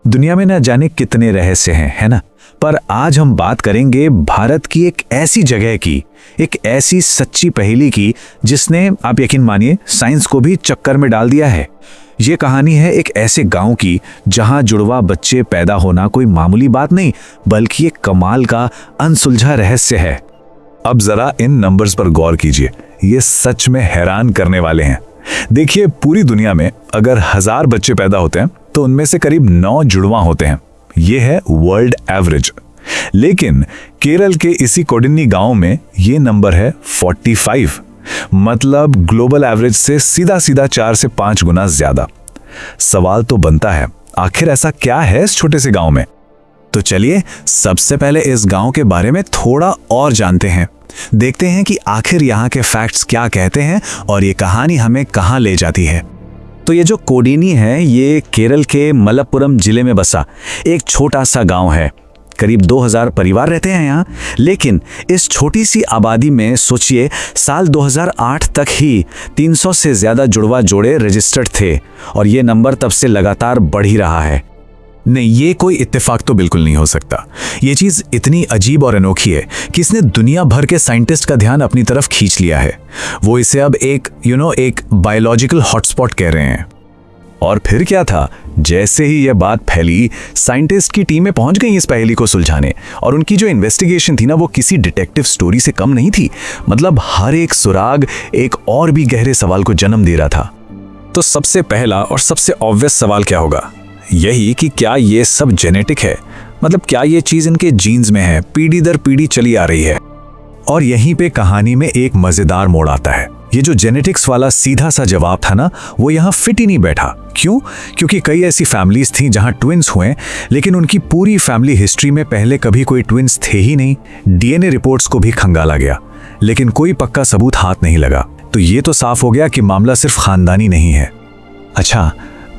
दुनिया में न जाने कितने रहस्य हैं, है ना। पर आज हम बात करेंगे भारत की एक ऐसी जगह की, एक ऐसी सच्ची पहेली की जिसने, आप यकीन मानिए, साइंस को भी चक्कर में डाल दिया है। ये कहानी है एक ऐसे गांव की जहां जुड़वा बच्चे पैदा होना कोई मामूली बात नहीं, बल्कि एक कमाल का अनसुलझा रहस्य है। अब जरा इन नंबर्स पर गौर कीजिए, ये सच में हैरान करने वाले हैं। देखिए, पूरी दुनिया में अगर 1000 बच्चे पैदा होते हैं तो उनमें से करीब 9 जुड़वा होते हैं। ये है वर्ल्ड एवरेज। लेकिन केरल के इसी कोडिन्नी गांव में ये नंबर है 45, मतलब ग्लोबल एवरेज से सीधा सीधा 4 से 5 गुना ज्यादा। सवाल तो बनता है, आखिर ऐसा क्या है इस छोटे से गांव में। तो चलिए सबसे पहले इस गांव के बारे में थोड़ा और जानते हैं, देखते हैं कि आखिर यहाँ के फैक्ट्स क्या कहते हैं और ये कहानी हमें कहाँ ले जाती है। तो ये जो कोडिनी है, ये केरल के मलप्पुरम जिले में बसा एक छोटा सा गांव है। करीब 2000 परिवार रहते हैं यहाँ। लेकिन इस छोटी सी आबादी में सोचिए, साल 2008 तक ही 300 से ज़्यादा जुड़वा जोड़े रजिस्टर्ड थे और ये नंबर तब से लगातार बढ़ ही रहा है। नहीं, ये कोई इत्तेफाक तो बिल्कुल नहीं हो सकता। ये चीज़ इतनी अजीब और अनोखी है कि इसने दुनिया भर के साइंटिस्ट का ध्यान अपनी तरफ खींच लिया है। वो इसे अब एक बायोलॉजिकल हॉटस्पॉट कह रहे हैं। और फिर क्या था, जैसे ही यह बात फैली, साइंटिस्ट की टीमें पहुंच गई इस पहेली को सुलझाने। और उनकी जो इन्वेस्टिगेशन थी ना, वो किसी डिटेक्टिव स्टोरी से कम नहीं थी। मतलब हर एक सुराग एक और भी गहरे सवाल को जन्म दे रहा था। तो सबसे पहला और सबसे ऑब्वियस सवाल क्या होगा, यही कि क्या ये सब जेनेटिक है। मतलब क्या ये चीज इनके जीन्स में है, पीढ़ी दर पीढ़ी चली आ रही है। और यहीं पे कहानी में एक मजेदार मोड़ आता है। ये जो जेनेटिक्स वाला सीधा सा जवाब था ना, वो यहाँ फिट ही नहीं बैठा। क्यों? क्योंकि कई ऐसी फैमिलीज थी जहाँ ट्विंस हुए, लेकिन उनकी पूरी फैमिली हिस्ट्री में पहले कभी कोई ट्विंस थे ही नहीं। डीएनए रिपोर्ट्स को भी खंगाला गया, लेकिन कोई पक्का सबूत हाथ नहीं लगा। तो ये तो साफ हो गया कि मामला सिर्फ खानदानी नहीं है। अच्छा,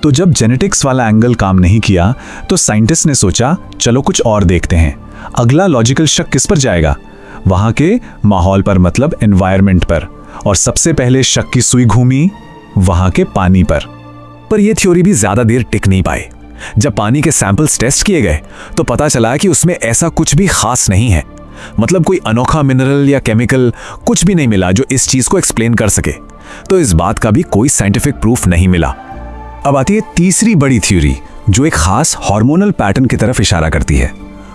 तो जब जेनेटिक्स वाला एंगल काम नहीं किया तो साइंटिस्ट ने सोचा, चलो कुछ और देखते हैं। अगला लॉजिकल शक किस पर जाएगा? वहां के माहौल पर, मतलब एनवायरनमेंट पर। और सबसे पहले शक की सुई घूमी वहां के पानी पर यह थ्योरी भी ज्यादा देर टिक नहीं पाई। जब पानी के सैंपल्स टेस्ट किए गए तो पता चला कि उसमें ऐसा कुछ भी खास नहीं है। मतलब कोई अनोखा मिनरल या केमिकल कुछ भी नहीं मिला जो इस चीज को एक्सप्लेन कर सके। तो इस बात का भी कोई साइंटिफिक प्रूफ नहीं मिला। अब आती है तीसरी बड़ी थ्योरी, जो एक खास हार्मोनल पैटर्न की तरफ इशारा करती है।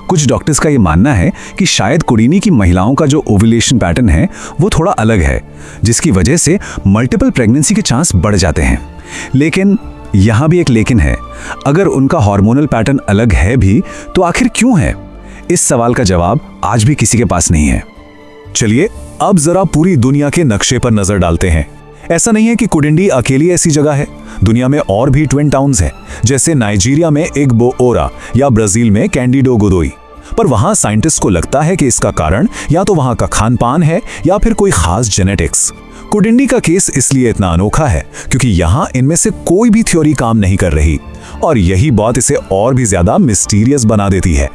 कुछ डॉक्टर्स का यह मानना है कि शायद कोडिनी की महिलाओं का जो ओव्यूलेशन पैटर्न है वो थोड़ा अलग है, जिसकी वजह से मल्टीपल प्रेगनेंसी के चांस बढ़ जाते हैं। लेकिन यहां भी एक लेकिन है, अगर उनका हार्मोनल पैटर्न अलग है भी तो आखिर क्यों है? इस सवाल का जवाब आज भी किसी के पास नहीं है। चलिए अब जरा पूरी दुनिया के नक्शे पर नजर डालते हैं। ऐसा नहीं है कि कोडिन्नी अकेली ऐसी जगह है। दुनिया में और भी ट्विन टाउन्स हैं, जैसे नाइजीरिया में इग्बोओरा या ब्राजील में कैंडिडो गोदोई। पर वहां साइंटिस्ट को लगता है कि इसका कारण या तो वहां का खान पान है या फिर कोई खास जेनेटिक्स। कोडिन्नी का केस इसलिए इतना अनोखा है क्योंकि यहां इनमें से कोई भी थ्योरी काम नहीं कर रही, और यही बात इसे और भी ज्यादा मिस्टीरियस बना देती है।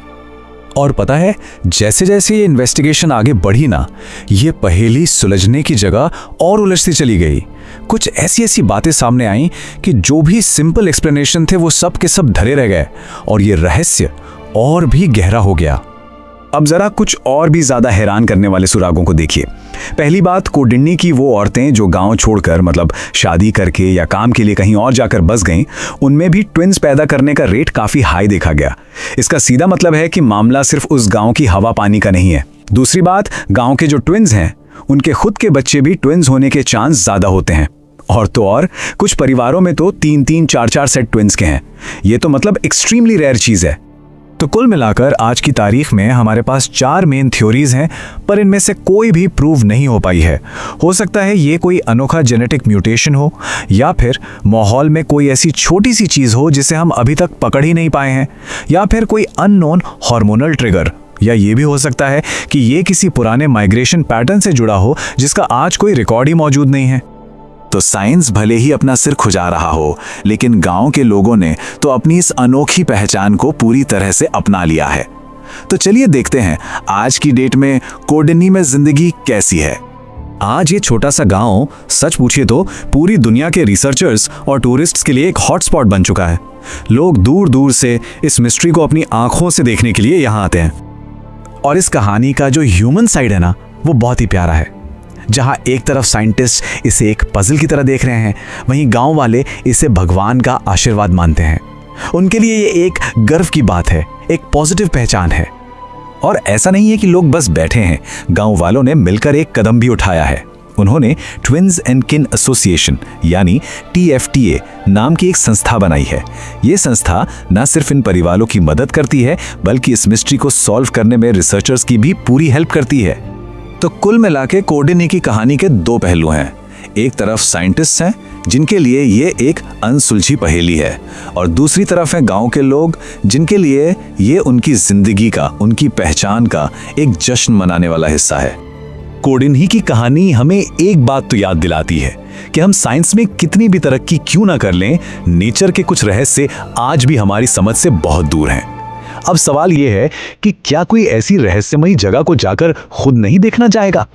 और पता है, जैसे जैसे ये इन्वेस्टिगेशन आगे बढ़ी ना, ये पहेली सुलझने की जगह और उलझती चली गई। कुछ ऐसी ऐसी बातें सामने आईं कि जो भी सिंपल एक्सप्लेनेशन थे वो सब के सब धरे रह गए और ये रहस्य और भी गहरा हो गया। अब जरा कुछ और भी ज्यादा हैरान करने वाले सुरागों को देखिए। पहली बात, कोडिन्नी की वो औरतें जो गांव छोड़कर, मतलब शादी करके या काम के लिए कहीं और जाकर बस गईं, उनमें भी ट्विंस पैदा करने का रेट काफी हाई देखा गया। इसका सीधा मतलब है कि मामला सिर्फ उस गांव की हवा पानी का नहीं है। दूसरी बात, गांव के जो ट्विंस हैं उनके खुद के बच्चे भी ट्विंस होने के चांस ज्यादा होते हैं। और तो और कुछ परिवारों में तो 3-3, 4-4 सेट ट्विंस के हैं। ये तो मतलब एक्सट्रीमली रेयर चीज है। तो कुल मिलाकर आज की तारीख में हमारे पास 4 मेन थ्योरीज हैं, पर इनमें से कोई भी प्रूव नहीं हो पाई है। हो सकता है ये कोई अनोखा जेनेटिक म्यूटेशन हो, या फिर माहौल में कोई ऐसी छोटी सी चीज हो जिसे हम अभी तक पकड़ ही नहीं पाए हैं, या फिर कोई अननोन हार्मोनल ट्रिगर, या ये भी हो सकता है कि ये किसी पुराने माइग्रेशन पैटर्न से जुड़ा हो जिसका आज कोई रिकॉर्ड ही मौजूद नहीं है। तो साइंस भले ही अपना सिर खुजा रहा हो, लेकिन गांव के लोगों ने तो अपनी इस अनोखी पहचान को पूरी तरह से अपना लिया है। तो चलिए देखते हैं आज की डेट में कोडिन्नी में जिंदगी कैसी है। आज ये छोटा सा गांव सच पूछिए तो पूरी दुनिया के रिसर्चर्स और टूरिस्ट्स के लिए एक हॉटस्पॉट बन चुका है। लोग दूर दूर से इस मिस्ट्री को अपनी आंखों से देखने के लिए यहाँ आते हैं। और इस कहानी का जो ह्यूमन साइड है ना, वो बहुत ही प्यारा है। जहाँ एक तरफ साइंटिस्ट इसे एक पजल की तरह देख रहे हैं, वहीं गांव वाले इसे भगवान का आशीर्वाद मानते हैं। उनके लिए ये एक गर्व की बात है, एक पॉजिटिव पहचान है। और ऐसा नहीं है कि लोग बस बैठे हैं, गांव वालों ने मिलकर एक कदम भी उठाया है। उन्होंने ट्विन्स एंड किन एसोसिएशन यानी TFTA नाम की एक संस्था बनाई है। ये संस्था न सिर्फ इन परिवारों की मदद करती है, बल्कि इस मिस्ट्री को सॉल्व करने में रिसर्चर्स की भी पूरी हेल्प करती है। तो कुल मिलाके कोर्डिनी की कहानी के दो पहलू हैं। एक तरफ साइंटिस्ट हैं जिनके लिए ये एक अनसुलझी पहेली है, और दूसरी तरफ है गांव के लोग जिनके लिए ये उनकी जिंदगी का, उनकी पहचान का एक जश्न मनाने वाला हिस्सा है। कोर्डिनी की कहानी हमें एक बात तो याद दिलाती है कि हम साइंस में कितनी भी तरक्की क्यों ना कर लें, नेचर के कुछ रहस्य आज भी हमारी समझ से बहुत दूर हैं। अब सवाल यह है कि क्या कोई ऐसी रहस्यमयी जगह को जाकर खुद नहीं देखना चाहेगा?